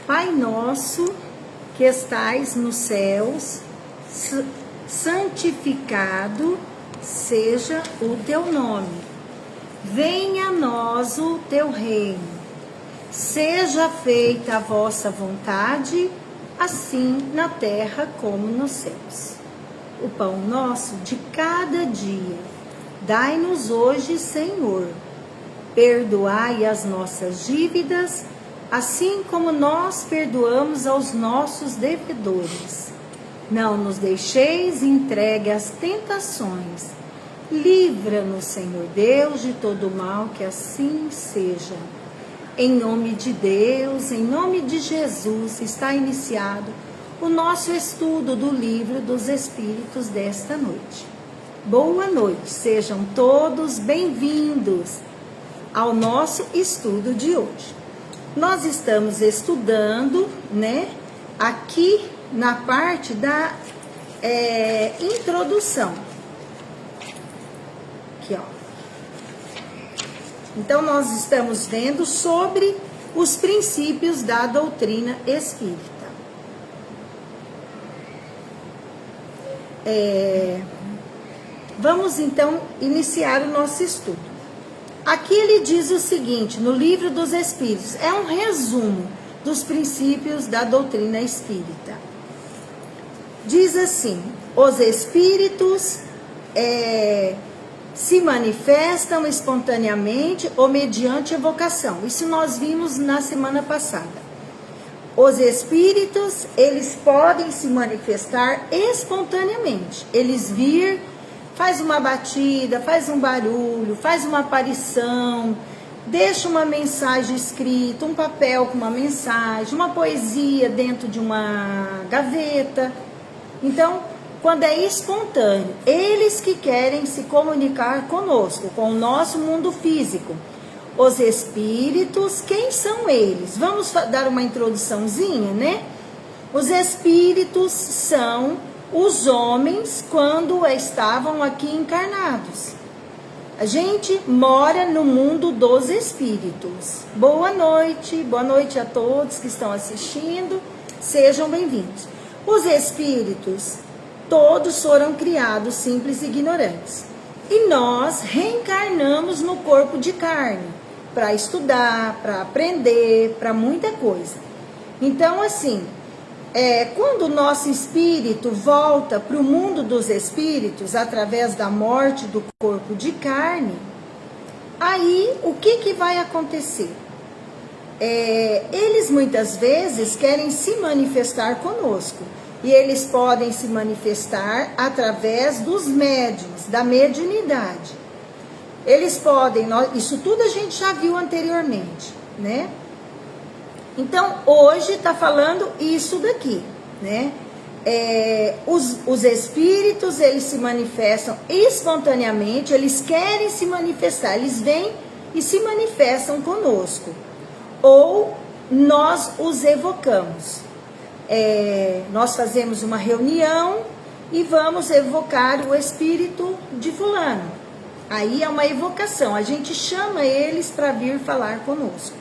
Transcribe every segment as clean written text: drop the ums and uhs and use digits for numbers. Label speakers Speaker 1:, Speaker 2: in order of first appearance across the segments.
Speaker 1: Pai nosso, que estais nos céus, santificado seja o teu nome. Venha a nós o teu reino. Seja feita a vossa vontade, assim na terra como nos céus. O pão nosso de cada dia, dai-nos hoje, Senhor. Perdoai as nossas dívidas, assim como nós perdoamos aos nossos devedores. Não nos deixeis entregue às tentações. Livra-nos, Senhor Deus, de todo mal, que assim seja. Em nome de Deus, em nome de Jesus, está iniciado o nosso estudo do Livro dos Espíritos desta noite. Boa noite, sejam todos bem-vindos ao nosso estudo de hoje. Nós estamos estudando, aqui na parte da introdução. Aqui, ó. Então, nós estamos vendo sobre os princípios da doutrina espírita. Vamos, então, iniciar o nosso estudo. Aqui ele diz o seguinte, no Livro dos Espíritos, é um resumo dos princípios da doutrina espírita. Diz assim, os espíritos se manifestam espontaneamente ou mediante evocação. Isso nós vimos na semana passada. Os espíritos, eles podem se manifestar espontaneamente. Eles vir, faz uma batida, faz um barulho, faz uma aparição, deixa uma mensagem escrita, um papel com uma mensagem, uma poesia dentro de uma gaveta. Então, quando é espontâneo, eles que querem se comunicar conosco, com o nosso mundo físico. Os espíritos, quem são eles? Vamos dar uma introduçãozinha, Os espíritos são os homens quando estavam aqui encarnados. A gente mora no mundo dos espíritos. Boa noite a todos que estão assistindo, sejam bem-vindos. Os espíritos, todos foram criados simples e ignorantes. E nós reencarnamos no corpo de carne, para estudar, para aprender, para muita coisa. Então, assim, quando o nosso espírito volta para o mundo dos espíritos, através da morte do corpo de carne, aí o que vai acontecer? Eles muitas vezes querem se manifestar conosco, e eles podem se manifestar através dos médiuns, da mediunidade. Eles podem, isso tudo a gente já viu anteriormente, Então, hoje está falando isso daqui, Os espíritos, eles se manifestam espontaneamente, eles querem se manifestar, eles vêm e se manifestam conosco. Ou nós os evocamos. Nós fazemos uma reunião e vamos evocar o espírito de fulano. Aí é uma evocação, a gente chama eles para vir falar conosco.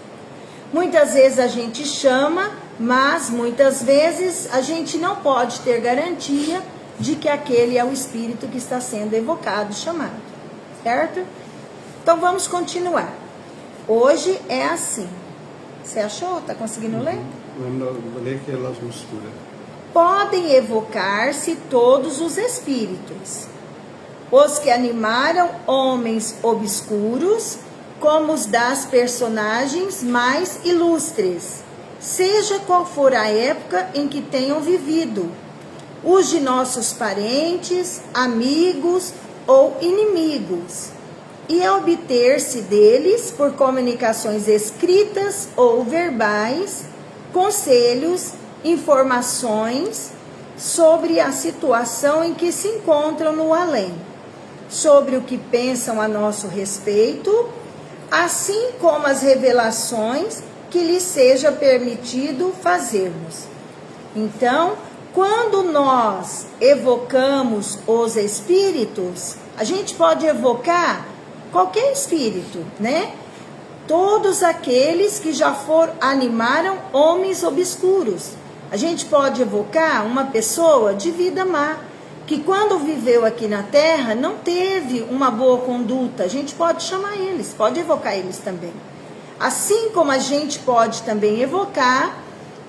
Speaker 1: Muitas vezes a gente chama, mas muitas vezes a gente não pode ter garantia de que aquele é o espírito que está sendo evocado, chamado, certo? Então vamos continuar. Hoje é assim. Você achou? Está conseguindo ler? Podem evocar-se todos os espíritos, os que animaram homens obscuros, como os das personagens mais ilustres, seja qual for a época em que tenham vivido, os de nossos parentes, amigos ou inimigos, e obter-se deles, por comunicações escritas ou verbais, conselhos, informações sobre a situação em que se encontram no além, sobre o que pensam a nosso respeito, assim como as revelações que lhes seja permitido fazermos. Então, quando nós evocamos os espíritos, a gente pode evocar qualquer espírito, todos aqueles que já animaram homens obscuros. A gente pode evocar uma pessoa de vida má, que quando viveu aqui na Terra não teve uma boa conduta. A gente pode chamar eles, pode evocar eles também. Assim como a gente pode também evocar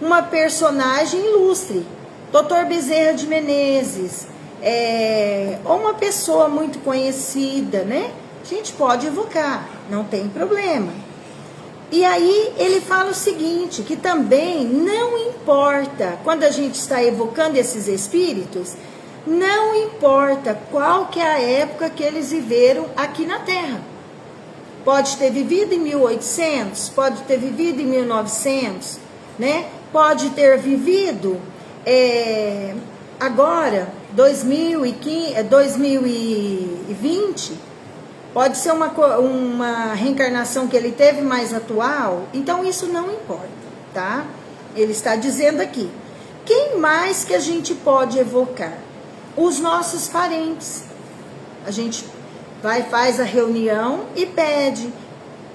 Speaker 1: uma personagem ilustre, Dr. Bezerra de Menezes, ou uma pessoa muito conhecida, né? A gente pode evocar, não tem problema. E aí ele fala o seguinte, que também não importa, quando a gente está evocando esses espíritos, não importa qual que é a época que eles viveram aqui na Terra. Pode ter vivido em 1800, pode ter vivido em 1900, né? Pode ter vivido agora, 2020, pode ser uma reencarnação que ele teve mais atual, então isso não importa, tá? Ele está dizendo aqui, quem mais que a gente pode evocar? Os nossos parentes. A gente faz a reunião e pede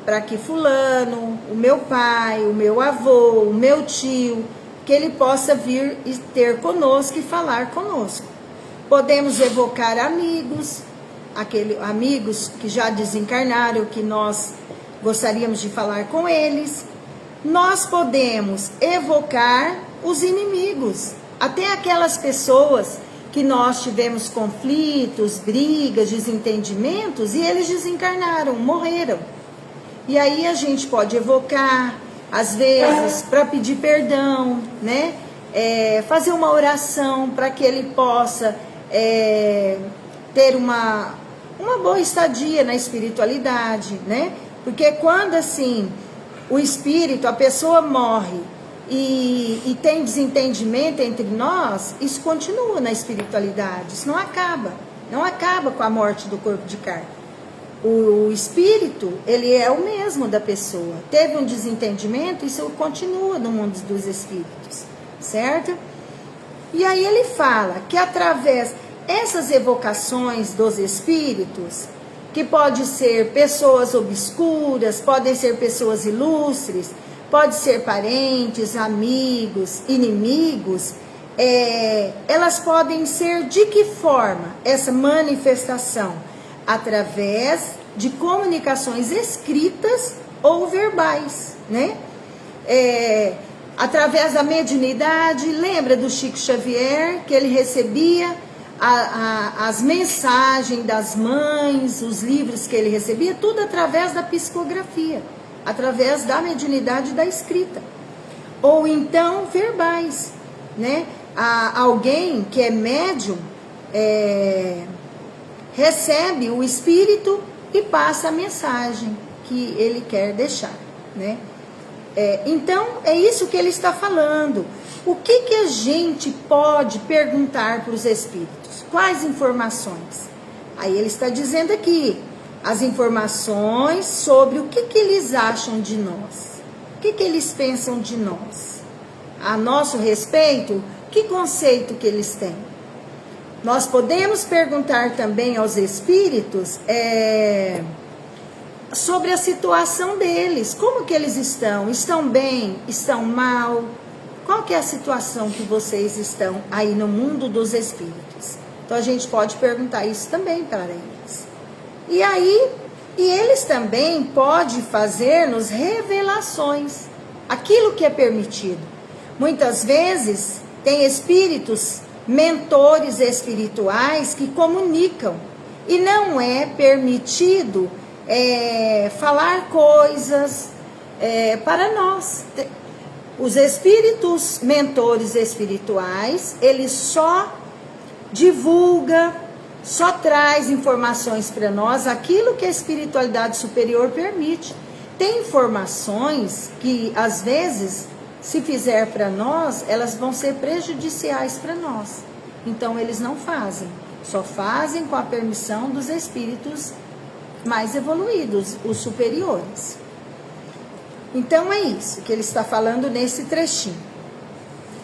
Speaker 1: para que fulano, o meu pai, o meu avô, o meu tio, que ele possa vir e ter conosco e falar conosco. Podemos evocar amigos, amigos que já desencarnaram, que nós gostaríamos de falar com eles. Nós podemos evocar os inimigos, até aquelas pessoas que nós tivemos conflitos, brigas, desentendimentos, e eles desencarnaram, morreram. E aí a gente pode evocar, às vezes, para pedir perdão, né? Fazer uma oração para que ele possa ter uma boa estadia na espiritualidade, né? Porque quando, assim, o espírito, a pessoa morre e tem desentendimento entre nós, isso continua na espiritualidade, isso não acaba com a morte do corpo de carne. O espírito, ele é o mesmo da pessoa. Teve um desentendimento, isso continua no mundo dos espíritos, certo? E aí ele fala que através essas evocações dos espíritos, que pode ser pessoas obscuras, podem ser pessoas ilustres, pode ser parentes, amigos, inimigos, elas podem ser de que forma essa manifestação? Através de comunicações escritas ou verbais, né? Através da mediunidade, lembra do Chico Xavier, que ele recebia as mensagens das mães, os livros que ele recebia, tudo através da psicografia, através da mediunidade da escrita. Ou então verbais, né? Alguém que é médium, recebe o espírito e passa a mensagem que ele quer deixar, né? Então, é isso que ele está falando. O que a gente pode perguntar para os espíritos? Quais informações? Aí ele está dizendo aqui, as informações sobre o que eles acham de nós. O que eles pensam de nós? A nosso respeito, que conceito que eles têm? Nós podemos perguntar também aos espíritos sobre a situação deles. Como que eles estão? Estão bem? Estão mal? Qual que é a situação que vocês estão aí no mundo dos espíritos? Então a gente pode perguntar isso também para eles. E aí, eles também podem fazer-nos revelações, aquilo que é permitido. Muitas vezes tem espíritos, mentores espirituais que comunicam e não é permitido falar coisas para nós. Os espíritos mentores espirituais, eles só divulgam, só traz informações para nós, aquilo que a espiritualidade superior permite. Tem informações que, às vezes, se fizer para nós, elas vão ser prejudiciais para nós. Então, eles não fazem. Só fazem com a permissão dos espíritos mais evoluídos, os superiores. Então, é isso que ele está falando nesse trechinho.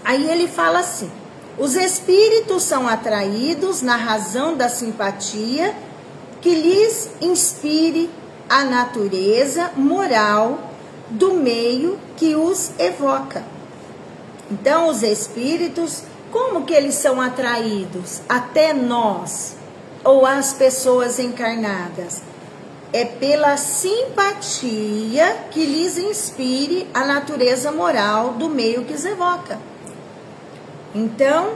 Speaker 1: Aí ele fala assim: os espíritos são atraídos na razão da simpatia que lhes inspire a natureza moral do meio que os evoca. Então, os espíritos, como que eles são atraídos até nós ou as pessoas encarnadas? É pela simpatia que lhes inspire a natureza moral do meio que os evoca. Então,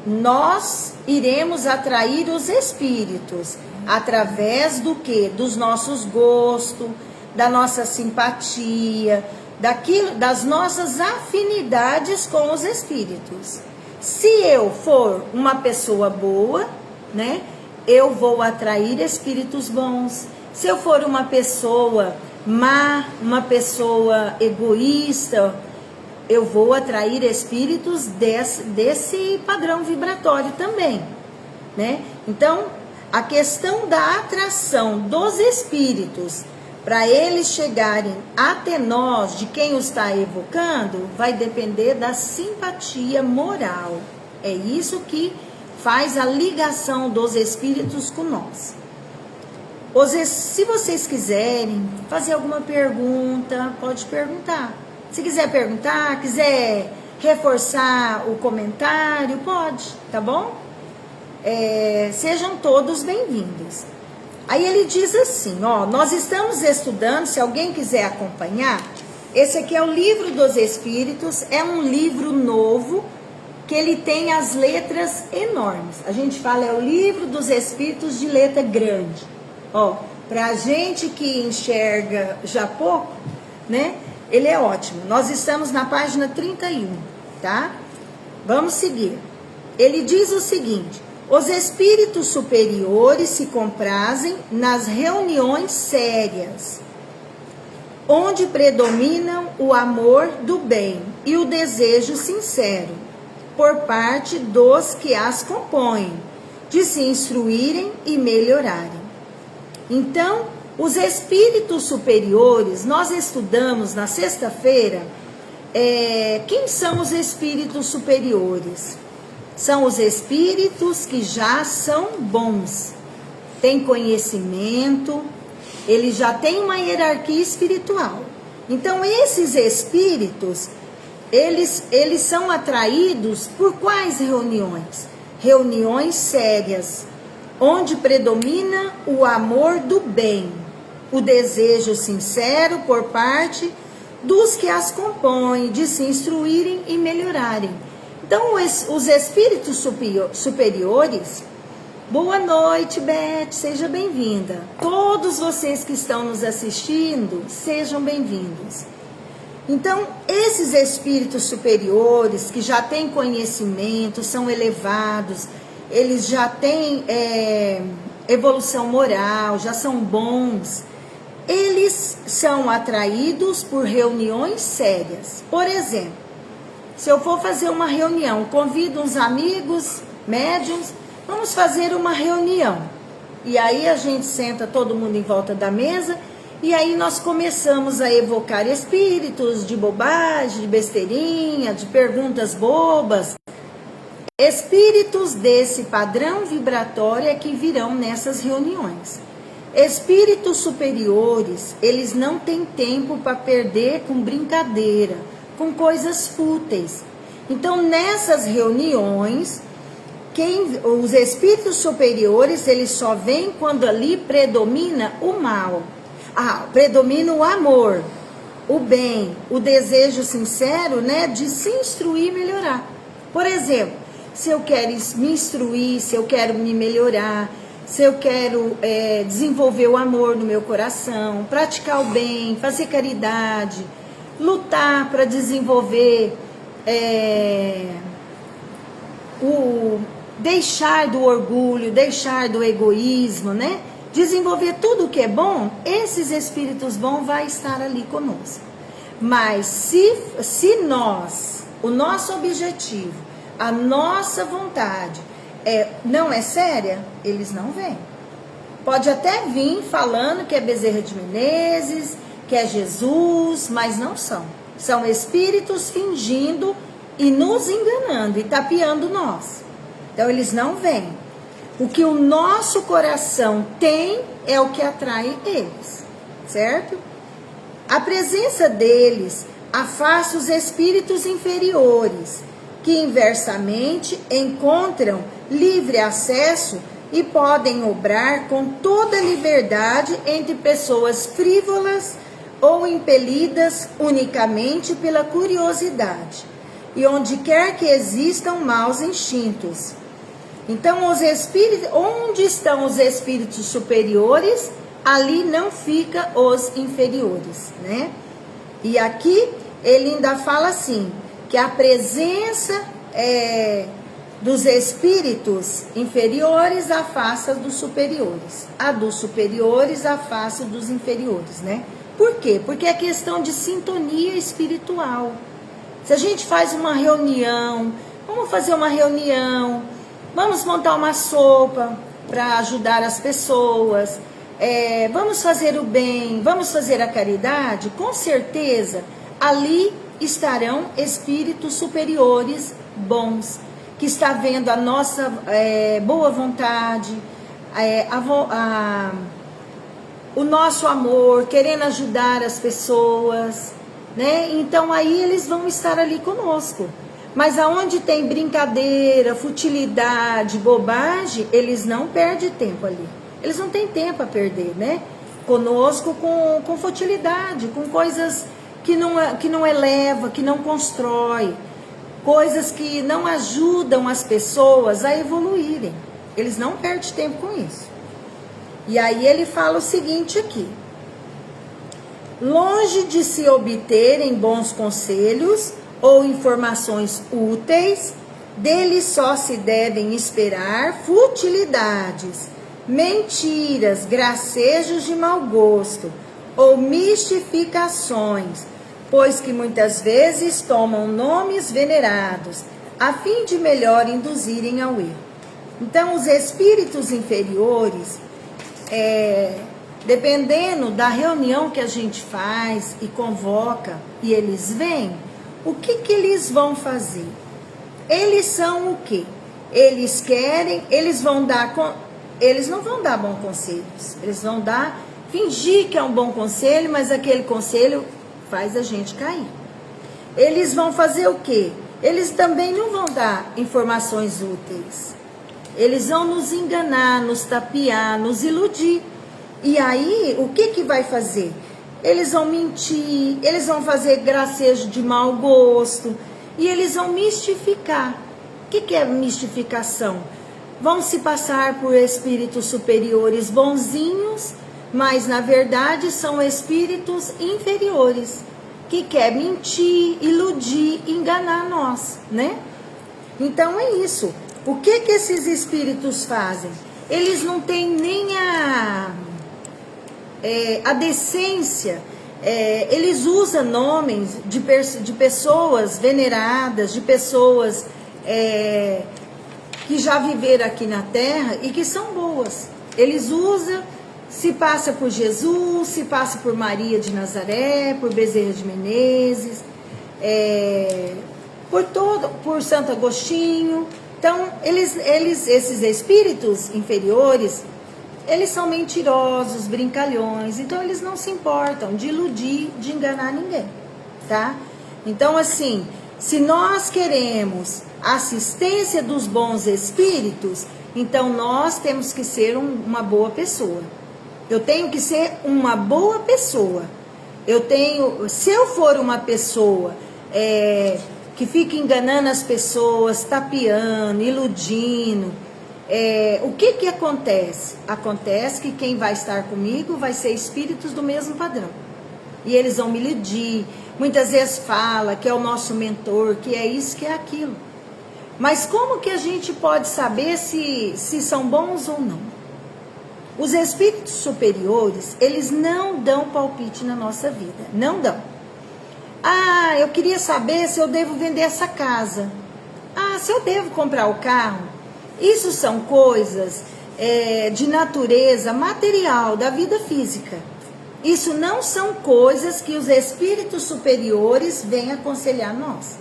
Speaker 1: nós iremos atrair os espíritos através do quê? Dos nossos gostos, da nossa simpatia, das nossas afinidades com os espíritos. Se eu for uma pessoa boa, né, eu vou atrair espíritos bons. Se eu for uma pessoa má, uma pessoa egoísta, eu vou atrair espíritos desse padrão vibratório também, né? Então, a questão da atração dos espíritos para eles chegarem até nós, de quem os está evocando, vai depender da simpatia moral. É isso que faz a ligação dos espíritos com nós. Se vocês quiserem fazer alguma pergunta, pode perguntar. Se quiser perguntar, quiser reforçar o comentário, pode, tá bom? Sejam todos bem-vindos. Aí ele diz assim, ó, nós estamos estudando, se alguém quiser acompanhar, esse aqui é o Livro dos Espíritos, é um livro novo, que ele tem as letras enormes. A gente fala, é o Livro dos Espíritos de letra grande. Ó, pra gente que enxerga já pouco, né, ele é ótimo. Nós estamos na página 31, tá? Vamos seguir. Ele diz o seguinte: os espíritos superiores se comprazem nas reuniões sérias, onde predominam o amor do bem e o desejo sincero, por parte dos que as compõem, de se instruírem e melhorarem. Então, os espíritos superiores, nós estudamos na sexta-feira, quem são os espíritos superiores? São os espíritos que já são bons, têm conhecimento, eles já têm uma hierarquia espiritual. Então, esses espíritos, eles são atraídos por quais reuniões? Reuniões sérias, onde predomina o amor do bem, o desejo sincero por parte dos que as compõem, de se instruírem e melhorarem. Então, os espíritos superiores, boa noite, Beth, seja bem-vinda. Todos vocês que estão nos assistindo, sejam bem-vindos. Então, esses espíritos superiores, que já têm conhecimento, são elevados, eles já têm evolução moral, já são bons, eles são atraídos por reuniões sérias. Por exemplo, se eu for fazer uma reunião, convido uns amigos, médiuns, vamos fazer uma reunião. E aí a gente senta todo mundo em volta da mesa, e aí nós começamos a evocar espíritos de bobagem, de besteirinha, de perguntas bobas. Espíritos desse padrão vibratório é que virão nessas reuniões. Espíritos superiores, eles não têm tempo para perder com brincadeira, com coisas fúteis. Então, nessas reuniões, os espíritos superiores, eles só vêm quando ali predomina o mal. Predomina o amor, o bem, o desejo sincero, né, de se instruir e melhorar. Por exemplo, se eu quero me instruir, se eu quero me melhorar, se eu quero desenvolver o amor no meu coração, praticar o bem, fazer caridade, lutar para desenvolver deixar do orgulho, deixar do egoísmo, né? Desenvolver tudo o que é bom, esses espíritos bons vão estar ali conosco. Mas se o nosso objetivo, a nossa vontade não é séria, eles não vêm. Pode até vir falando que é Bezerra de Menezes, que é Jesus, mas não são. São espíritos fingindo e nos enganando e tapeando nós. Então eles não vêm. O que o nosso coração tem é o que atrai eles, certo? A presença deles afasta os espíritos inferiores, que inversamente encontram livre acesso e podem obrar com toda liberdade entre pessoas frívolas ou impelidas unicamente pela curiosidade, e onde quer que existam maus instintos. Então, os espíritos, onde estão os espíritos superiores, ali não fica os inferiores, né? E aqui ele ainda fala assim, que a presença dos espíritos inferiores afasta dos superiores. A dos superiores afasta dos inferiores, né? Por quê? Porque é questão de sintonia espiritual. Se a gente faz uma reunião, vamos fazer uma reunião, vamos montar uma sopa para ajudar as pessoas, vamos fazer o bem, vamos fazer a caridade, com certeza ali estarão espíritos superiores bons, que está vendo a nossa boa vontade, o nosso amor, querendo ajudar as pessoas, né? Então aí eles vão estar ali conosco. Mas aonde tem brincadeira, futilidade, bobagem, eles não perdem tempo ali. Eles não têm tempo a perder, né? Conosco com futilidade, com coisas que não eleva, que não constrói, coisas que não ajudam as pessoas a evoluírem. Eles não perdem tempo com isso. E aí ele fala o seguinte aqui: longe de se obterem bons conselhos ou informações úteis, deles só se devem esperar futilidades, mentiras, gracejos de mau gosto ou mistificações, pois que muitas vezes tomam nomes venerados, a fim de melhor induzirem ao erro. Então, os espíritos inferiores, dependendo da reunião que a gente faz e convoca, e eles vêm, o que eles vão fazer? Eles são o quê? Eles querem, eles não vão dar bons conselhos, eles vão fingir que é um bom conselho, mas aquele conselho faz a gente cair. Eles vão fazer o quê? Eles também não vão dar informações úteis. Eles vão nos enganar, nos tapear, nos iludir. E aí, o que vai fazer? Eles vão mentir, eles vão fazer gracejo de mau gosto e eles vão mistificar. O que é mistificação? Vão se passar por espíritos superiores bonzinhos, mas na verdade são espíritos inferiores, que quer mentir, iludir, enganar nós, né? Então é isso. O que esses espíritos fazem? Eles não têm nem a decência, eles usam nomes de pessoas veneradas, de pessoas que já viveram aqui na Terra e que são boas. Eles usam, se passa por Jesus, se passa por Maria de Nazaré, por Bezerra de Menezes, por Santo Agostinho. Então, esses espíritos inferiores, eles são mentirosos, brincalhões, então eles não se importam de iludir, de enganar ninguém, tá? Então, assim, se nós queremos a assistência dos bons espíritos, então nós temos que ser uma boa pessoa. Eu tenho que ser uma boa pessoa. Se eu for uma pessoa que fica enganando as pessoas, tapeando, iludindo, o que acontece? Acontece que quem vai estar comigo vai ser espíritos do mesmo padrão. E eles vão me iludir. Muitas vezes fala que é o nosso mentor, que é isso, que é aquilo. Mas como que a gente pode saber se são bons ou não? Os espíritos superiores, eles não dão palpite na nossa vida. Não dão. Ah, eu queria saber se eu devo vender essa casa. Ah, se eu devo comprar o carro. Isso são coisas de natureza material, da vida física. Isso não são coisas que os espíritos superiores vêm aconselhar nós.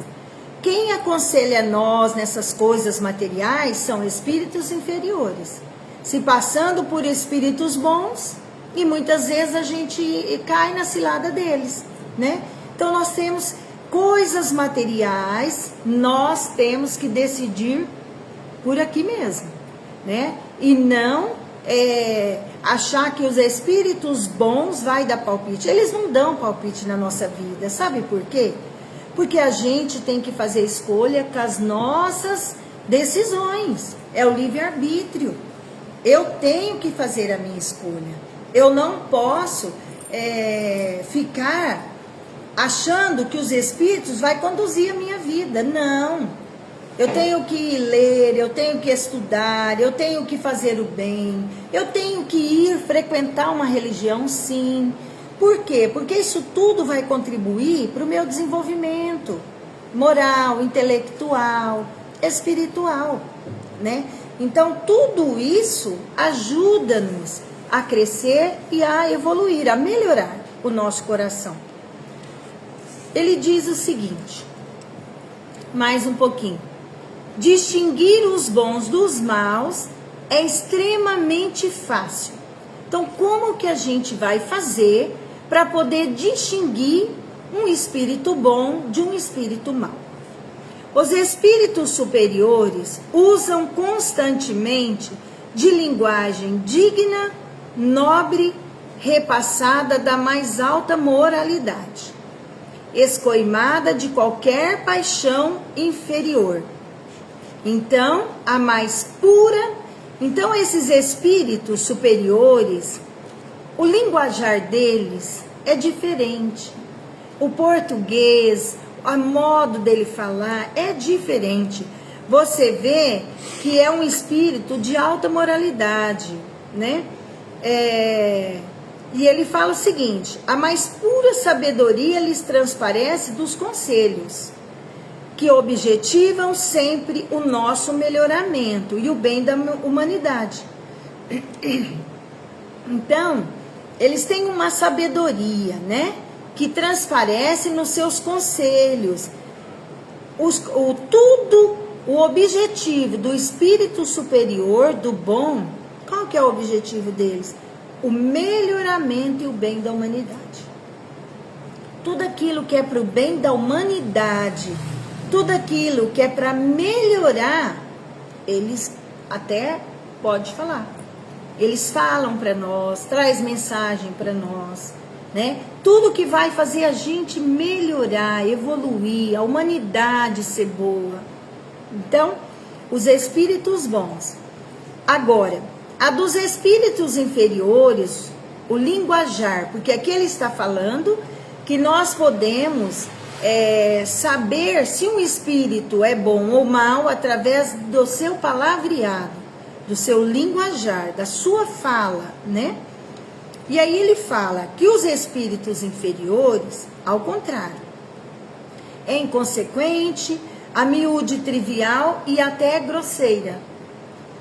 Speaker 1: quem aconselha nós nessas coisas materiais são espíritos inferiores, se passando por espíritos bons, e muitas vezes a gente cai na cilada deles, né? Então nós temos coisas materiais, nós temos que decidir por aqui mesmo, né? E não achar que os espíritos bons vai dar palpite. Eles não dão palpite na nossa vida, sabe por quê? Porque a gente tem que fazer escolha com as nossas decisões, é o livre-arbítrio. Eu tenho que fazer a minha escolha. Eu não posso ficar achando que os espíritos vão conduzir a minha vida. Não. Eu tenho que ler, eu tenho que estudar, eu tenho que fazer o bem, eu tenho que ir frequentar uma religião, sim. Por quê? Porque isso tudo vai contribuir para o meu desenvolvimento moral, intelectual, espiritual, né? Então, tudo isso ajuda-nos a crescer e a evoluir, a melhorar o nosso coração. Ele diz o seguinte, mais um pouquinho. Distinguir os bons dos maus é extremamente fácil. Então, como que a gente vai fazer para poder distinguir um espírito bom de um espírito mau? Os espíritos superiores usam constantemente de linguagem digna, nobre, repassada da mais alta moralidade, escoimada de qualquer paixão inferior. Então, a mais pura. Então, esses espíritos superiores, o linguajar deles é diferente. O português, o modo dele falar é diferente. Você vê que é um espírito de alta moralidade, né? E ele fala o seguinte: a mais pura sabedoria lhes transparece dos conselhos, que objetivam sempre o nosso melhoramento e o bem da humanidade. Então, eles têm uma sabedoria, que transparece nos seus conselhos. O objetivo do espírito superior, do bom, qual que é o objetivo deles? O melhoramento e o bem da humanidade. Tudo aquilo que é para o bem da humanidade, tudo aquilo que é para melhorar, eles até pode falar. Eles falam para nós, traz mensagem para nós, né? Tudo que vai fazer a gente melhorar, evoluir, a humanidade ser boa. Então, os espíritos bons. Agora, a dos espíritos inferiores, o linguajar, porque aqui ele está falando que nós podemos saber se um espírito é bom ou mau através do seu palavreado, do seu linguajar, da sua fala, né? E aí ele fala que os espíritos inferiores, ao contrário, é inconsequente, a miúde trivial e até grosseira.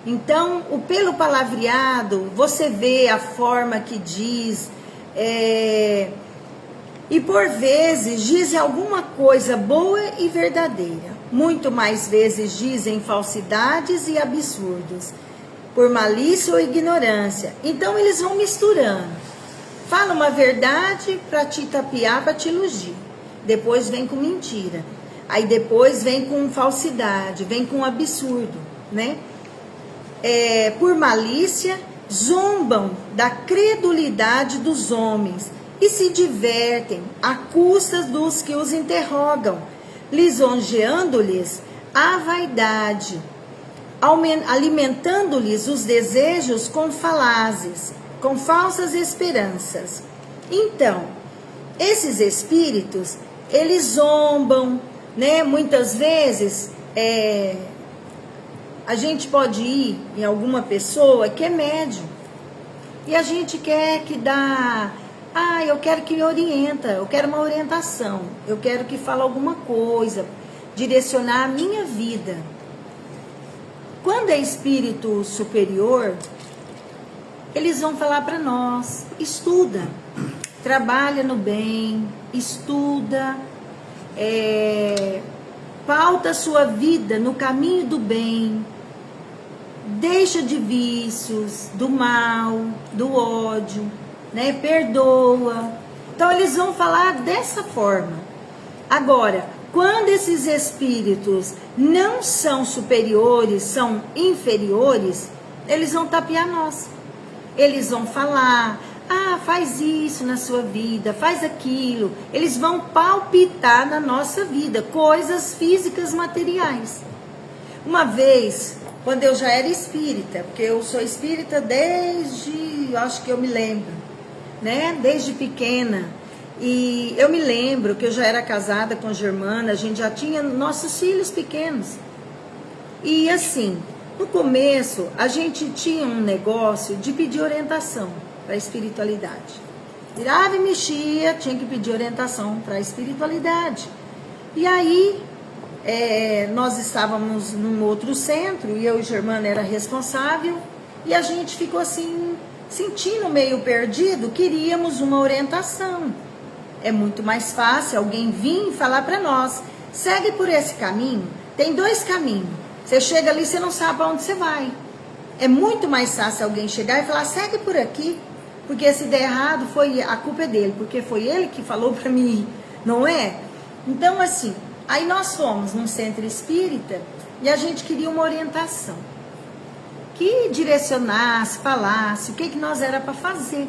Speaker 1: Então, pelo palavreado, você vê a forma que diz, e por vezes dizem alguma coisa boa e verdadeira. Muito mais vezes dizem falsidades e absurdos, por malícia ou ignorância. Então eles vão misturando. Fala uma verdade para te tapear, para te iludir. Depois vem com mentira. Aí depois vem com falsidade, vem com absurdo, né? Por malícia, zombam da credulidade dos homens e se divertem à custa dos que os interrogam, lisonjeando-lhes a vaidade, alimentando-lhes os desejos com falazes, com falsas esperanças. Então, esses espíritos, eles zombam, né? Muitas vezes, a gente pode ir em alguma pessoa que é médium, e a gente quer que dá... eu quero que me orienta, eu quero uma orientação, eu quero que fale alguma coisa, direcionar a minha vida. Quando é espírito superior, eles vão falar para nós, estuda, trabalha no bem, estuda, pauta a sua vida no caminho do bem, deixa de vícios, do mal, do ódio, né? Perdoa. Então eles vão falar dessa forma. Agora, quando esses espíritos não são superiores, são inferiores, eles vão tapear nós. Eles vão falar, faz isso na sua vida, faz aquilo. Eles vão palpitar na nossa vida, coisas físicas, materiais. Uma vez, quando eu já era espírita, porque eu sou espírita desde, acho que eu me lembro, né? Desde pequena. E eu me lembro que eu já era casada com a Germana, a gente já tinha nossos filhos pequenos. E assim, no começo, a gente tinha um negócio de pedir orientação para a espiritualidade. Virava e mexia, tinha que pedir orientação para a espiritualidade. E aí, nós estávamos num outro centro, e eu e a Germana era responsável, e a gente ficou assim, sentindo meio perdido, queríamos uma orientação. É muito mais fácil alguém vir e falar para nós, segue por esse caminho, tem 2 caminhos. Você chega ali, você não sabe para onde você vai. É muito mais fácil alguém chegar e falar, segue por aqui, porque se der errado, a culpa é dele, porque foi ele que falou para mim, não é? Então, assim, aí nós fomos num centro espírita e a gente queria uma orientação que direcionasse, falasse o que nós era para fazer,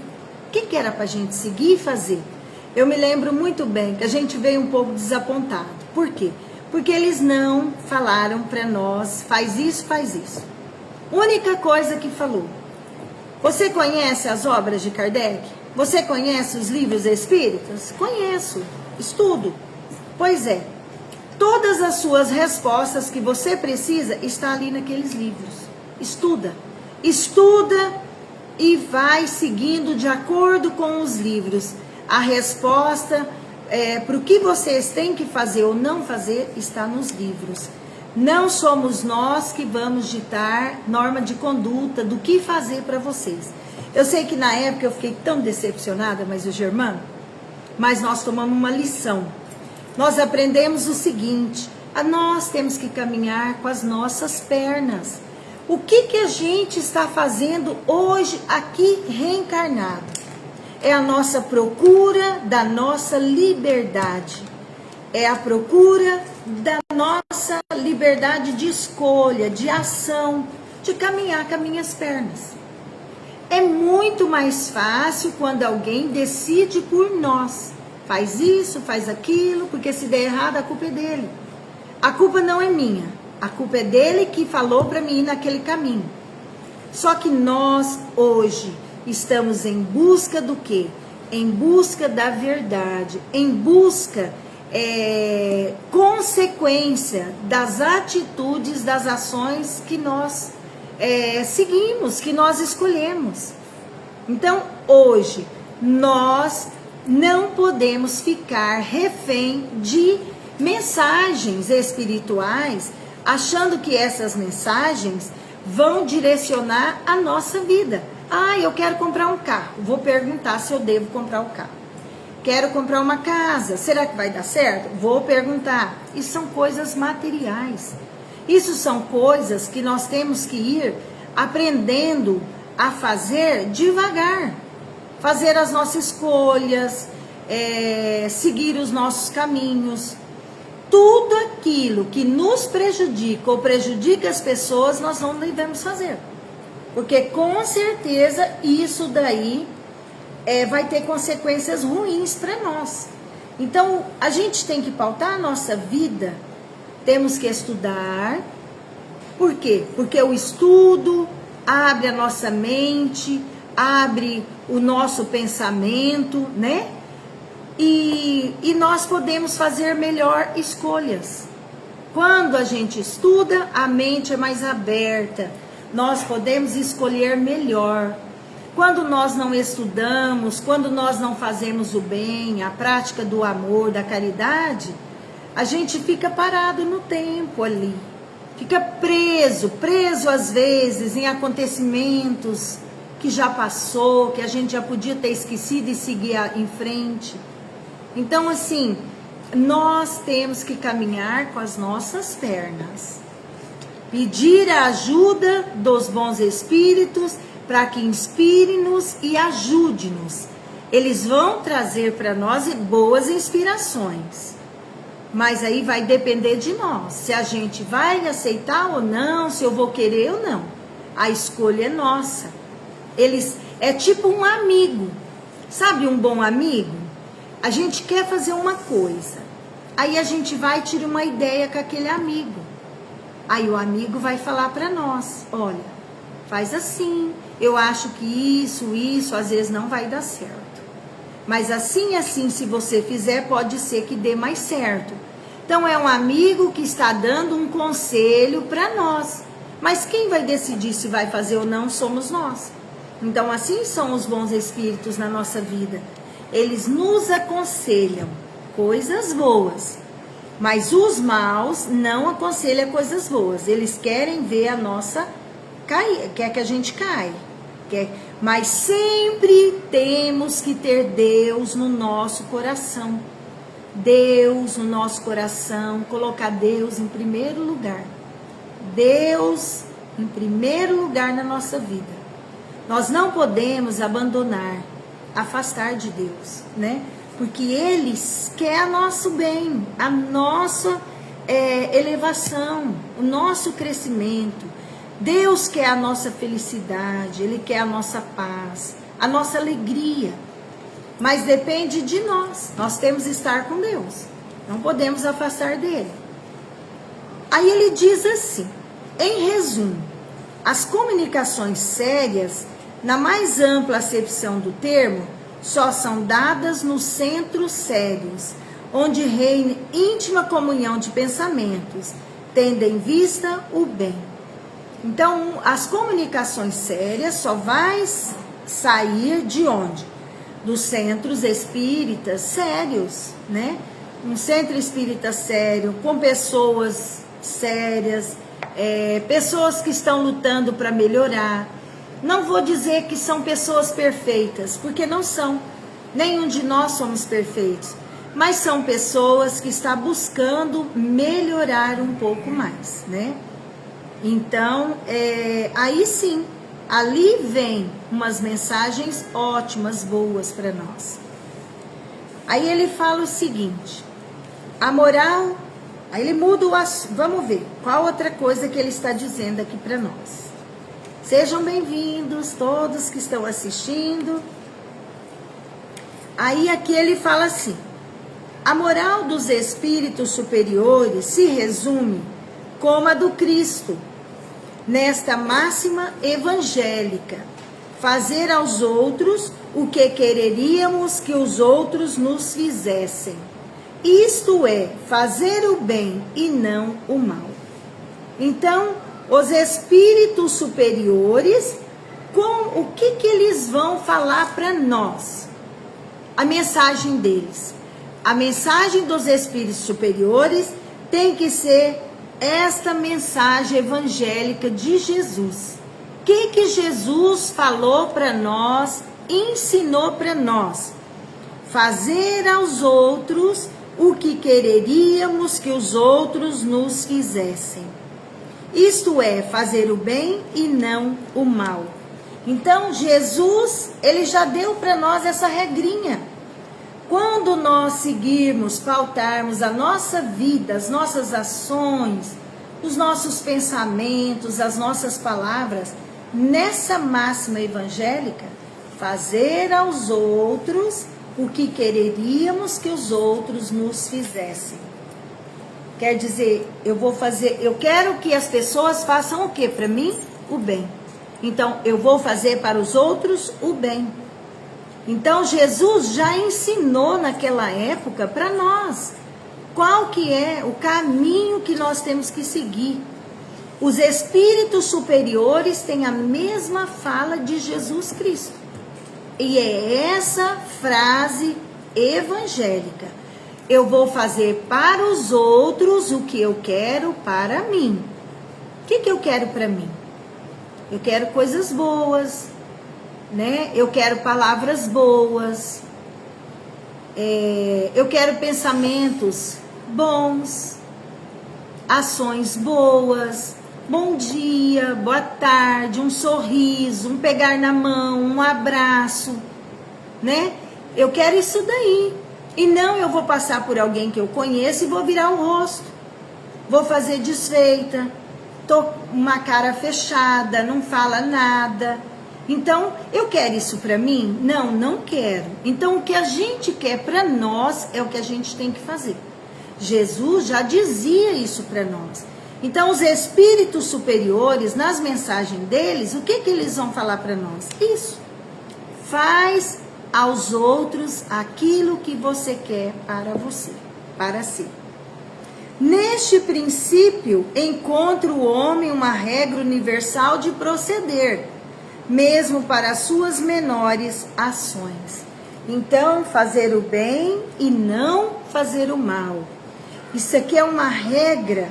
Speaker 1: o que era para a gente seguir e fazer. Eu me lembro muito bem que a gente veio um pouco desapontado. Por quê? Porque eles não falaram para nós, faz isso, faz isso. Única coisa que falou. Você conhece as obras de Kardec? Você conhece os livros espíritas? Conheço, estudo. Pois é, todas as suas respostas que você precisa está ali naqueles livros. Estuda. Estuda e vai seguindo de acordo com os livros. A resposta para o que vocês têm que fazer ou não fazer está nos livros. Não somos nós que vamos ditar norma de conduta do que fazer para vocês. Eu sei que na época eu fiquei tão decepcionada, mas o Germano, mas nós tomamos uma lição. Nós aprendemos o seguinte, nós temos que caminhar com as nossas pernas. O que a gente está fazendo hoje aqui reencarnado? É a nossa procura da nossa liberdade. É a procura da nossa liberdade de escolha, de ação, de caminhar com as minhas pernas. É muito mais fácil quando alguém decide por nós. Faz isso, faz aquilo, porque se der errado a culpa é dele. A culpa não é minha. A culpa é dele que falou para mim ir naquele caminho. Só que nós hoje estamos em busca do quê? Em busca da verdade, em busca consequência das atitudes, das ações que nós seguimos, que nós escolhemos. Então, hoje, nós não podemos ficar refém de mensagens espirituais, achando que essas mensagens vão direcionar a nossa vida. Eu quero comprar um carro. Vou perguntar se eu devo comprar o carro. Quero comprar uma casa. Será que vai dar certo? Vou perguntar. Isso são coisas materiais. Isso são coisas que nós temos que ir aprendendo a fazer devagar. Fazer as nossas escolhas, seguir os nossos caminhos. Tudo aquilo que nos prejudica ou prejudica as pessoas, nós não devemos fazer. Porque com certeza isso daí vai ter consequências ruins para nós. Então a gente tem que pautar a nossa vida, temos que estudar. Por quê? Porque o estudo abre a nossa mente, abre o nosso pensamento, né? E nós podemos fazer melhor escolhas. Quando a gente estuda, a mente é mais aberta. Nós podemos escolher melhor. Quando nós não estudamos, quando nós não fazemos o bem, a prática do amor, da caridade, a gente fica parado no tempo ali. Fica preso às vezes em acontecimentos que já passou, que a gente já podia ter esquecido e seguir em frente. Então, assim, nós temos que caminhar com as nossas pernas. Pedir a ajuda dos bons espíritos para que inspire-nos e ajude-nos. Eles vão trazer para nós boas inspirações. Mas aí vai depender de nós. Se a gente vai aceitar ou não, se eu vou querer ou não. A escolha é nossa. Eles é tipo um amigo. Sabe um bom amigo? A gente quer fazer uma coisa. Aí a gente vai e tira uma ideia com aquele amigo. Aí o amigo vai falar para nós, olha, faz assim, eu acho que isso, às vezes não vai dar certo. Mas assim, se você fizer, pode ser que dê mais certo. Então é um amigo que está dando um conselho para nós. Mas quem vai decidir se vai fazer ou não somos nós. Então assim são os bons espíritos na nossa vida. Eles nos aconselham coisas boas. Mas os maus não aconselham coisas boas. Eles querem ver a nossa cair, quer que a gente caia. Mas sempre temos que ter Deus no nosso coração. Deus no nosso coração, colocar Deus em primeiro lugar. Deus em primeiro lugar na nossa vida. Nós não podemos abandonar, afastar de Deus, né? Porque Ele quer nosso bem, a nossa elevação, o nosso crescimento. Deus quer a nossa felicidade, Ele quer a nossa paz, a nossa alegria. Mas depende de nós. Nós temos que estar com Deus. Não podemos afastar dele. Aí ele diz assim, em resumo, as comunicações sérias, na mais ampla acepção do termo, só são dadas nos centros sérios, onde reina íntima comunhão de pensamentos, tendo em vista o bem. Então, as comunicações sérias só vai sair de onde? Dos centros espíritas sérios, né? Um centro espírita sério, com pessoas sérias, pessoas que estão lutando para melhorar. Não vou dizer que são pessoas perfeitas, porque não são. Nenhum de nós somos perfeitos. Mas são pessoas que estão buscando melhorar um pouco mais, né? Então, aí sim, ali vem umas mensagens ótimas, boas para nós. Aí ele fala o seguinte, a moral, aí ele muda o assunto, vamos ver, qual outra coisa que ele está dizendo aqui para nós. Sejam bem-vindos todos que estão assistindo. Aí aqui ele fala assim, a moral dos espíritos superiores se resume como a do Cristo, nesta máxima evangélica, fazer aos outros o que quereríamos que os outros nos fizessem. Isto é, fazer o bem e não o mal. Então, os espíritos superiores, com o que eles vão falar para nós? A mensagem deles. A mensagem dos espíritos superiores tem que ser esta mensagem evangélica de Jesus. O que Jesus falou para nós, ensinou para nós? Fazer aos outros o que quereríamos que os outros nos fizessem. Isto é, fazer o bem e não o mal. Então, Jesus, ele já deu para nós essa regrinha. Quando nós seguirmos, pautarmos a nossa vida, as nossas ações, os nossos pensamentos, as nossas palavras, nessa máxima evangélica, fazer aos outros o que quereríamos que os outros nos fizessem. Quer dizer, eu quero que as pessoas façam o quê para mim? O bem. Então, eu vou fazer para os outros o bem. Então, Jesus já ensinou naquela época para nós qual que é o caminho que nós temos que seguir. Os espíritos superiores têm a mesma fala de Jesus Cristo. E é essa frase evangélica. Eu vou fazer para os outros o que eu quero para mim. O que eu quero para mim? Eu quero coisas boas, né? Eu quero palavras boas. Eu quero pensamentos bons, ações boas, bom dia, boa tarde, um sorriso, um pegar na mão, um abraço, né? Eu quero isso daí. E não eu vou passar por alguém que eu conheço e vou virar o rosto. Vou fazer desfeita, tô uma cara fechada, não fala nada. Então, eu quero isso para mim? Não, não quero. Então, o que a gente quer para nós é o que a gente tem que fazer. Jesus já dizia isso para nós. Então, os espíritos superiores, nas mensagens deles, o que eles vão falar para nós? Isso. Faz aos outros aquilo que você quer para você, para si. Neste princípio, encontra o homem uma regra universal de proceder, mesmo para as suas menores ações. Então, fazer o bem e não fazer o mal. Isso aqui é uma regra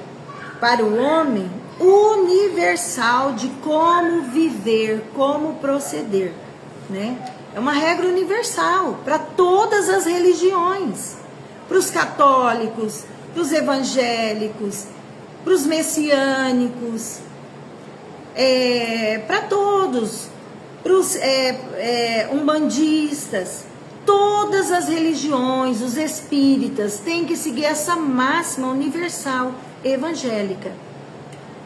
Speaker 1: para o homem universal de como viver, como proceder, né? É uma regra universal para todas as religiões, para os católicos, para os evangélicos, para os messiânicos, para todos, para os umbandistas, todas as religiões, os espíritas têm que seguir essa máxima universal evangélica.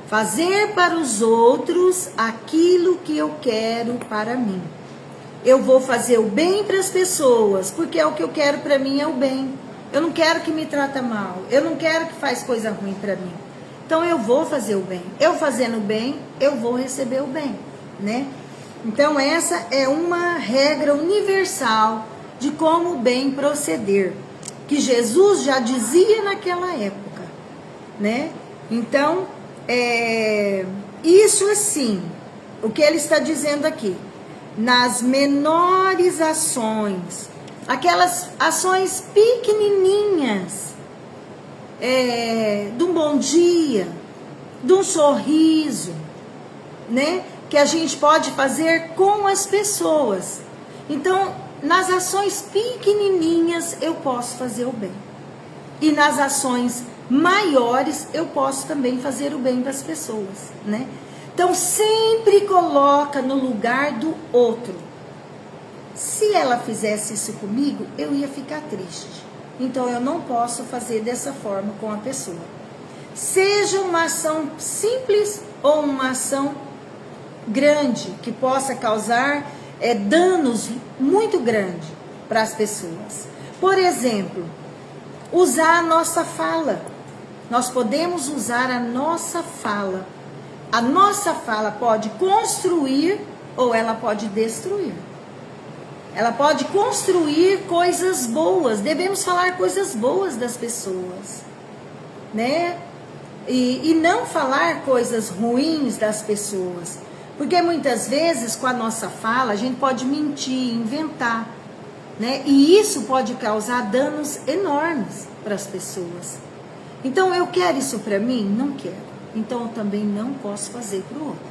Speaker 1: Fazer para os outros aquilo que eu quero para mim. Eu vou fazer o bem para as pessoas, porque é o que eu quero para mim, é o bem. Eu não quero que me trata mal, eu não quero que faz coisa ruim para mim. Então eu vou fazer o bem. Eu fazendo o bem, eu vou receber o bem, né? Então essa é uma regra universal de como bem proceder, que Jesus já dizia naquela época, né? Então, isso assim, o que ele está dizendo aqui, nas menores ações, aquelas ações pequenininhas, de um bom dia, de um sorriso, né? Que a gente pode fazer com as pessoas. Então, nas ações pequenininhas eu posso fazer o bem. E nas ações maiores eu posso também fazer o bem para as pessoas, né? Então, sempre coloca no lugar do outro. Se ela fizesse isso comigo, eu ia ficar triste. Então, eu não posso fazer dessa forma com a pessoa. Seja uma ação simples ou uma ação grande, que possa causar danos muito grandes para as pessoas. Por exemplo, usar a nossa fala. Nós podemos usar a nossa fala. A nossa fala pode construir ou ela pode destruir. Ela pode construir coisas boas. Devemos falar coisas boas das pessoas, né? E não falar coisas ruins das pessoas. Porque muitas vezes com a nossa fala a gente pode mentir, inventar, né? E isso pode causar danos enormes para as pessoas. Então eu quero isso para mim? Não quero. Então eu também não posso fazer para o outro.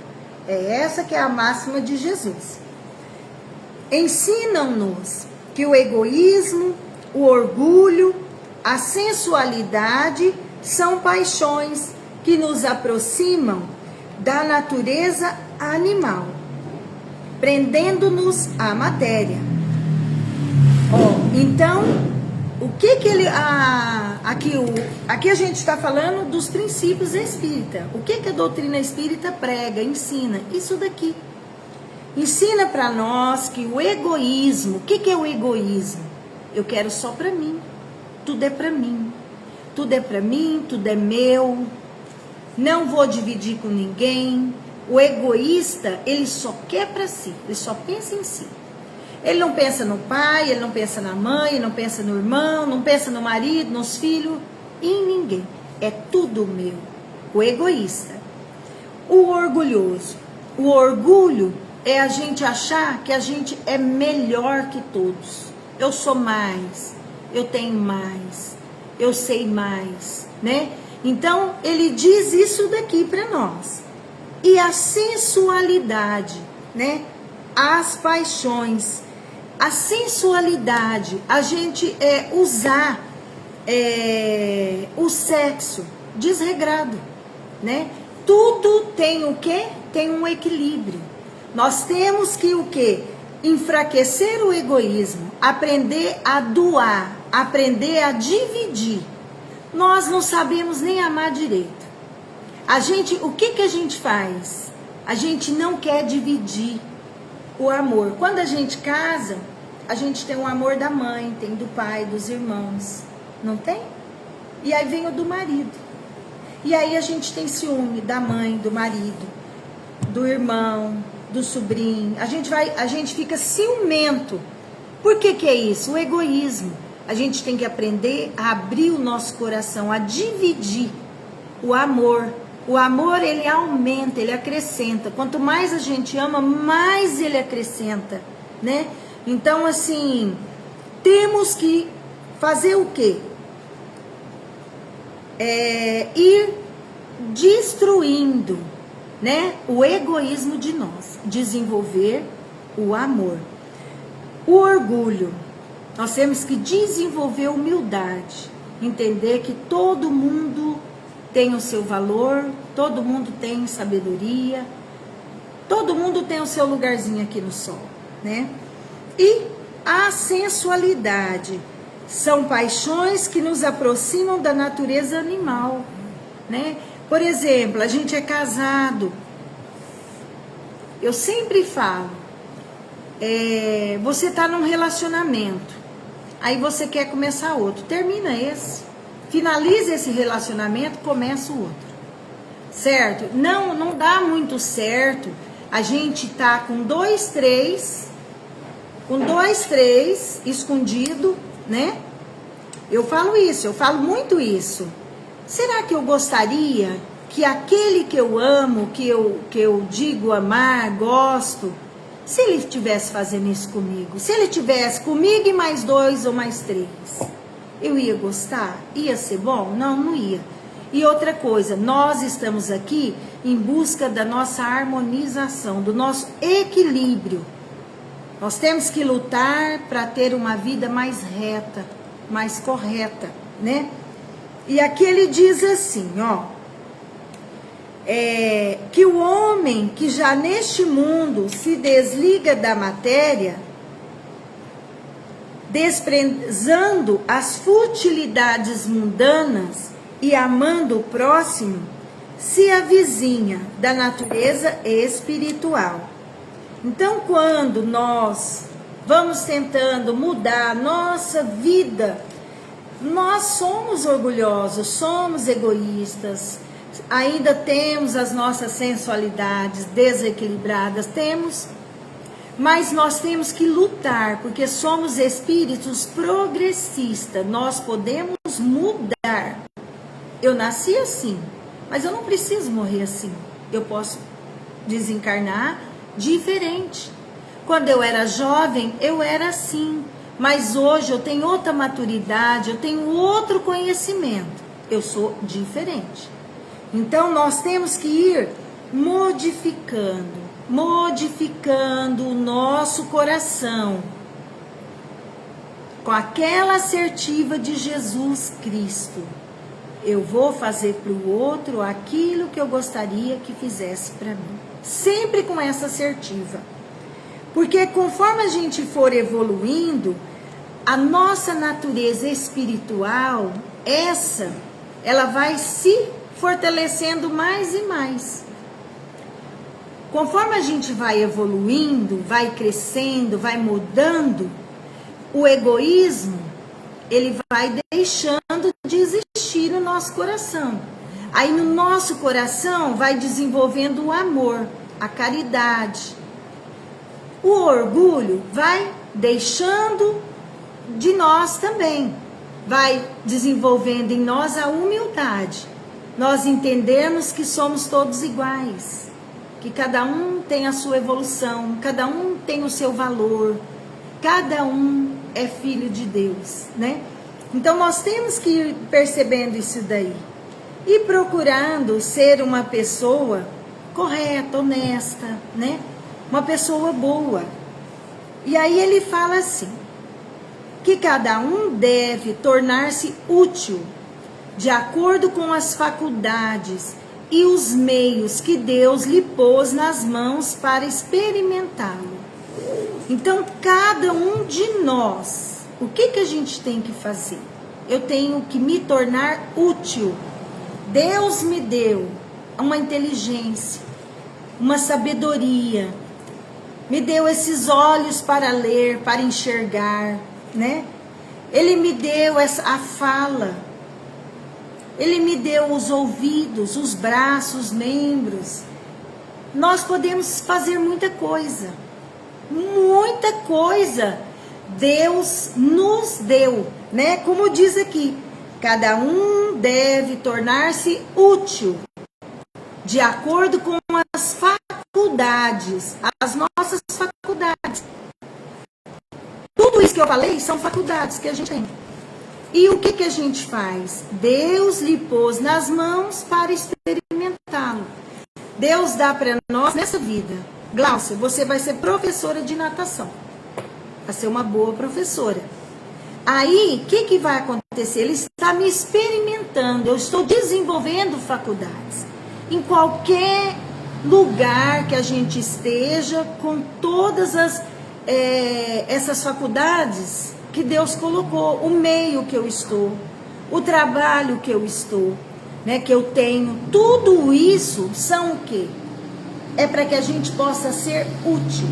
Speaker 1: É essa que é a máxima de Jesus. Ensinam-nos que o egoísmo, o orgulho, a sensualidade são paixões que nos aproximam da natureza animal, prendendo-nos à matéria. Então, o que ele... Aqui a gente está falando dos princípios espíritas. O que a doutrina espírita prega, ensina? Isso daqui. Ensina para nós que o egoísmo... O que é o egoísmo? Eu quero só para mim. Tudo é para mim. Tudo é para mim, tudo é meu. Não vou dividir com ninguém. O egoísta, ele só quer para si. Ele só pensa em si. Ele não pensa no pai, ele não pensa na mãe, ele não pensa no irmão, não pensa no marido, nos filhos, em ninguém. É tudo meu. O egoísta. O orgulhoso. O orgulho é a gente achar que a gente é melhor que todos. Eu sou mais, eu tenho mais, eu sei mais, né? Então, ele diz isso daqui para nós. E a sensualidade, né? As paixões a sensualidade, a gente usar o sexo desregrado, né? Tudo tem o quê? Tem um equilíbrio. Nós temos que o quê? Enfraquecer o egoísmo, aprender a doar, aprender a dividir. Nós não sabemos nem amar direito. O que a gente faz? A gente não quer dividir o amor. Quando a gente casa, a gente tem o amor da mãe, tem do pai, dos irmãos. Não tem? E aí vem o do marido. E aí a gente tem ciúme da mãe, do marido, do irmão, do sobrinho. A gente fica ciumento. Por que é isso? O egoísmo. A gente tem que aprender a abrir o nosso coração, a dividir o amor. O amor, ele aumenta, ele acrescenta. Quanto mais a gente ama, mais ele acrescenta, né? Então, assim, temos que fazer o quê? Ir destruindo, né, o egoísmo de nós. Desenvolver o amor. O orgulho. Nós temos que desenvolver humildade. Entender que todo mundo tem o seu valor, todo mundo tem sabedoria, todo mundo tem o seu lugarzinho aqui no sol, né? E a sensualidade são paixões que nos aproximam da natureza animal, né? Por exemplo, a gente é casado. Eu sempre falo, você tá num relacionamento, aí você quer começar outro, termina esse. Finaliza esse relacionamento, começa o outro. Certo? Não dá muito certo a gente tá com 2, 3 escondido, né? Eu falo isso, eu falo muito isso. Será que eu gostaria que aquele que eu amo, que eu digo amar, gosto, se ele estivesse fazendo isso comigo? Se ele estivesse comigo e mais 2 ou mais 3? Eu ia gostar? Ia ser bom? Não, não ia. E outra coisa, nós estamos aqui em busca da nossa harmonização, do nosso equilíbrio. Nós temos que lutar para ter uma vida mais reta, mais correta, né? E aqui ele diz assim, ó, que o homem que já neste mundo se desliga da matéria, desprezando as futilidades mundanas e amando o próximo, se avizinha da natureza espiritual. Então, quando nós vamos tentando mudar a nossa vida, nós somos orgulhosos, somos egoístas, ainda temos as nossas sensualidades desequilibradas, mas nós temos que lutar, porque somos espíritos progressistas, nós podemos mudar. Eu nasci assim, mas eu não preciso morrer assim. Eu posso desencarnar diferente. Quando eu era jovem, eu era assim, mas hoje eu tenho outra maturidade, eu tenho outro conhecimento. Eu sou diferente. Então nós temos que ir modificando o nosso coração com aquela assertiva de Jesus Cristo. Eu vou fazer para o outro aquilo que eu gostaria que fizesse para mim. Sempre com essa assertiva. Porque conforme a gente for evoluindo, a nossa natureza espiritual, ela vai se fortalecendo mais e mais. Conforme a gente vai evoluindo, vai crescendo, vai mudando, o egoísmo, ele vai deixando de existir no nosso coração. Aí no nosso coração vai desenvolvendo o amor, a caridade. O orgulho vai deixando de nós também. Vai desenvolvendo em nós a humildade. Nós entendemos que somos todos iguais. Que cada um tem a sua evolução, cada um tem o seu valor. Cada um é filho de Deus, né? Então nós temos que ir percebendo isso daí. E procurando ser uma pessoa correta, honesta, né? Uma pessoa boa. E aí ele fala assim, que cada um deve tornar-se útil, de acordo com as faculdades e os meios que Deus lhe pôs nas mãos para experimentá-lo. Então, cada um de nós, o que a gente tem que fazer? Eu tenho que me tornar útil. Deus me deu uma inteligência, uma sabedoria, me deu esses olhos para ler, para enxergar, né? Ele me deu a fala, ele me deu os ouvidos, os braços, os membros. Nós podemos fazer muita coisa Deus nos deu, né? Como diz aqui, cada um deve tornar-se útil, de acordo com as faculdades, as nossas faculdades. Tudo isso que eu falei são faculdades que a gente tem. E o que a gente faz? Deus lhe pôs nas mãos para experimentá-lo. Deus dá para nós nessa vida. Glaucia, você vai ser professora de natação. Vai ser uma boa professora. Aí, o que vai acontecer? Ele está me experimentando. Eu estou desenvolvendo faculdades. Em qualquer lugar que a gente esteja, com todas essas faculdades que Deus colocou, o meio que eu estou, o trabalho que eu estou, né, que eu tenho, tudo isso são o quê? É para que a gente possa ser útil,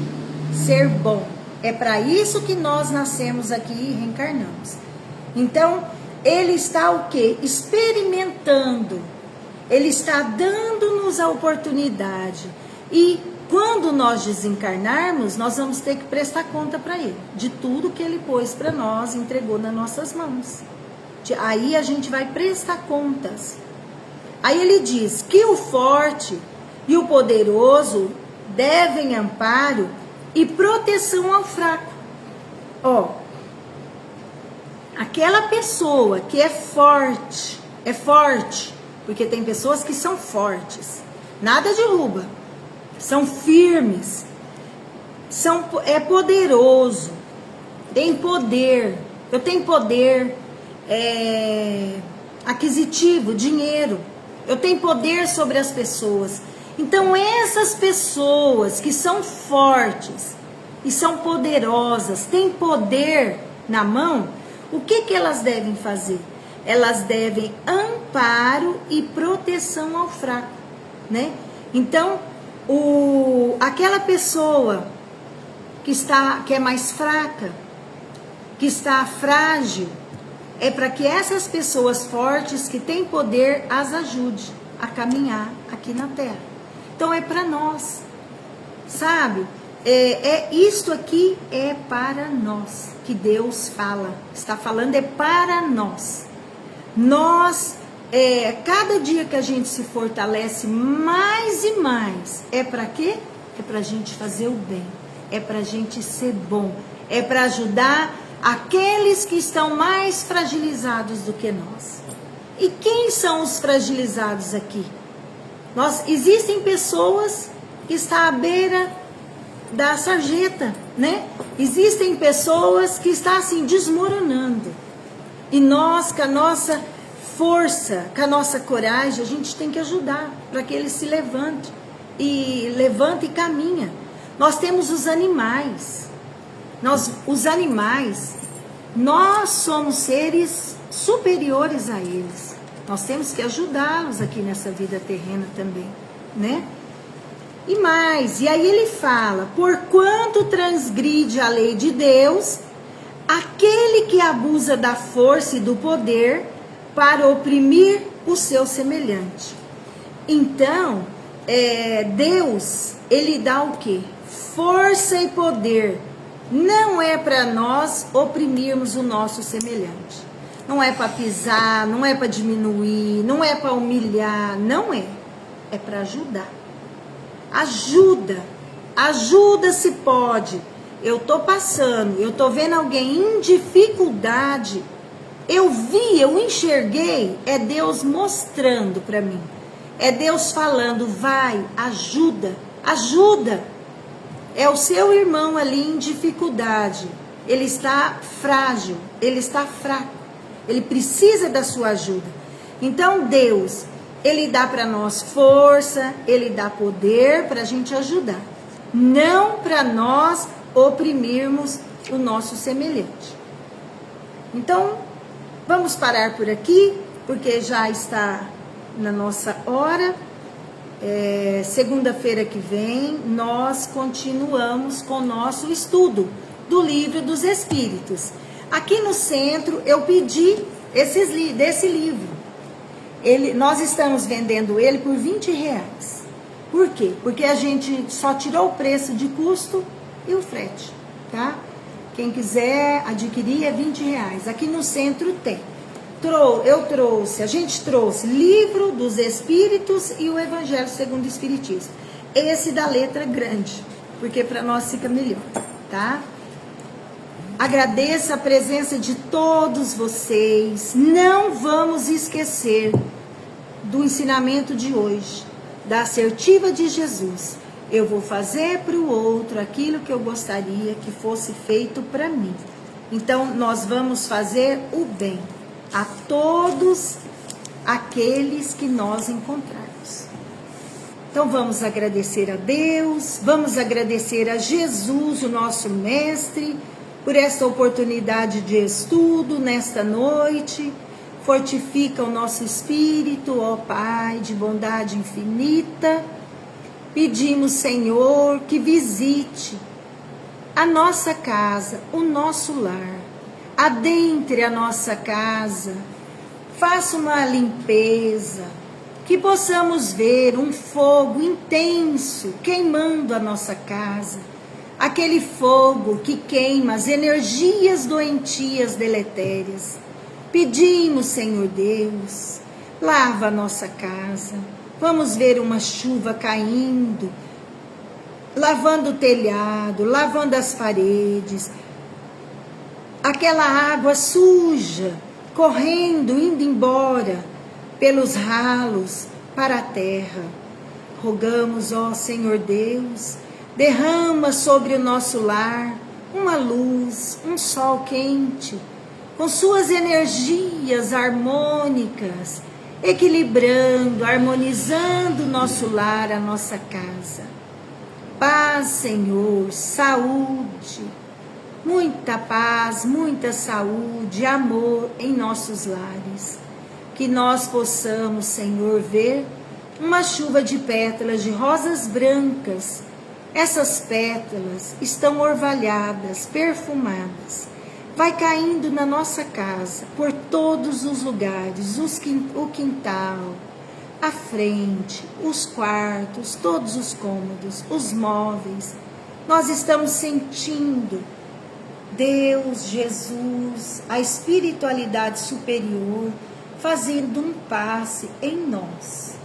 Speaker 1: ser bom. É para isso que nós nascemos aqui e reencarnamos. Então, ele está o quê? Experimentando. Ele está dando-nos a oportunidade. E quando nós desencarnarmos, nós vamos ter que prestar conta para ele. De tudo que ele pôs para nós, entregou nas nossas mãos. Aí a gente vai prestar contas. Aí ele diz que o forte e o poderoso devem amparo e proteção ao fraco. Ó, aquela pessoa que é forte, porque tem pessoas que são fortes, nada derruba, são firmes, é poderoso, tem poder. Eu tenho poder aquisitivo, dinheiro, eu tenho poder sobre as pessoas. Então essas pessoas que são fortes e são poderosas, têm poder na mão, o que elas devem fazer? Elas devem amparo e proteção ao fraco, né? Então, aquela pessoa que é mais fraca, que está frágil, é para que essas pessoas fortes que têm poder as ajude a caminhar aqui na Terra. Então é para nós, sabe? Isto aqui é para nós, que Deus fala, está falando é para nós. Nós, cada dia que a gente se fortalece mais e mais, é para quê? É para a gente fazer o bem, é para a gente ser bom, é para ajudar aqueles que estão mais fragilizados do que nós. E quem são os fragilizados aqui? Existem pessoas que estão à beira da sarjeta, né? Existem pessoas que estão assim desmoronando. E nós, com a nossa força, com a nossa coragem, a gente tem que ajudar para que eles se levantem e caminha. Nós temos os animais. Nós somos seres superiores a eles. Nós temos que ajudá-los aqui nessa vida terrena também, né? E aí ele fala, porquanto transgride a lei de Deus, aquele que abusa da força e do poder para oprimir o seu semelhante. Então, Deus, ele dá o quê? Força e poder. Não é para nós oprimirmos o nosso semelhante. Não é para pisar, não é para diminuir, não é para humilhar, não é. É para ajudar. Ajuda se pode. Eu tô passando, eu tô vendo alguém em dificuldade. Eu enxerguei, é Deus mostrando para mim. É Deus falando, vai, ajuda. É o seu irmão ali em dificuldade. Ele está frágil, ele está fraco. Ele precisa da sua ajuda. Então Deus, Ele dá para nós força, Ele dá poder para a gente ajudar. Não para nós oprimirmos o nosso semelhante. Então, vamos parar por aqui, porque já está na nossa hora. Segunda-feira que vem, nós continuamos com o nosso estudo do Livro dos Espíritos. Aqui no centro, eu pedi desse livro. Nós estamos vendendo ele por R$20. Por quê? Porque a gente só tirou o preço de custo e o frete, tá? Quem quiser adquirir é R$20. Aqui no centro tem. A gente trouxe Livro dos Espíritos e o Evangelho segundo o Espiritismo. Esse da letra grande, porque para nós fica melhor, tá? Agradeço a presença de todos vocês. Não vamos esquecer do ensinamento de hoje, da assertiva de Jesus. Eu vou fazer para o outro aquilo que eu gostaria que fosse feito para mim. Então, nós vamos fazer o bem a todos aqueles que nós encontrarmos. Então, vamos agradecer a Deus, vamos agradecer a Jesus, o nosso Mestre, por esta oportunidade de estudo nesta noite. Fortifica o nosso espírito, ó Pai, de bondade infinita. Pedimos, Senhor, que visite a nossa casa, o nosso lar. Adentre a nossa casa, faça uma limpeza, que possamos ver um fogo intenso queimando a nossa casa. Aquele fogo que queima as energias doentias deletérias. Pedimos, Senhor Deus, lava a nossa casa. Vamos ver uma chuva caindo, lavando o telhado, lavando as paredes. Aquela água suja, correndo, indo embora pelos ralos para a terra. Rogamos, ó Senhor Deus, derrama sobre o nosso lar uma luz, um sol quente, com suas energias harmônicas, equilibrando, harmonizando o nosso lar, a nossa casa. Paz, Senhor, saúde, muita paz, muita saúde, amor em nossos lares. Que nós possamos, Senhor, ver uma chuva de pétalas de rosas brancas. Essas pétalas estão orvalhadas, perfumadas. Vai caindo na nossa casa, por todos os lugares, o quintal, a frente, os quartos, todos os cômodos, os móveis. Nós estamos sentindo Deus, Jesus, a espiritualidade superior, fazendo um passe em nós,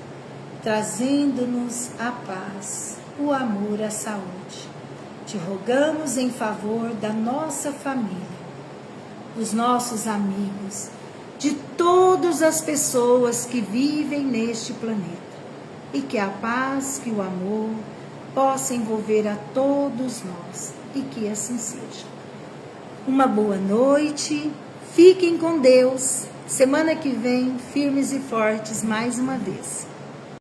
Speaker 1: trazendo-nos a paz, o amor, a saúde. Te rogamos em favor da nossa família, dos nossos amigos, de todas as pessoas que vivem neste planeta, e que a paz, que o amor possa envolver a todos nós, e que assim seja. Uma boa noite, fiquem com Deus. Semana que vem, firmes e fortes mais uma vez.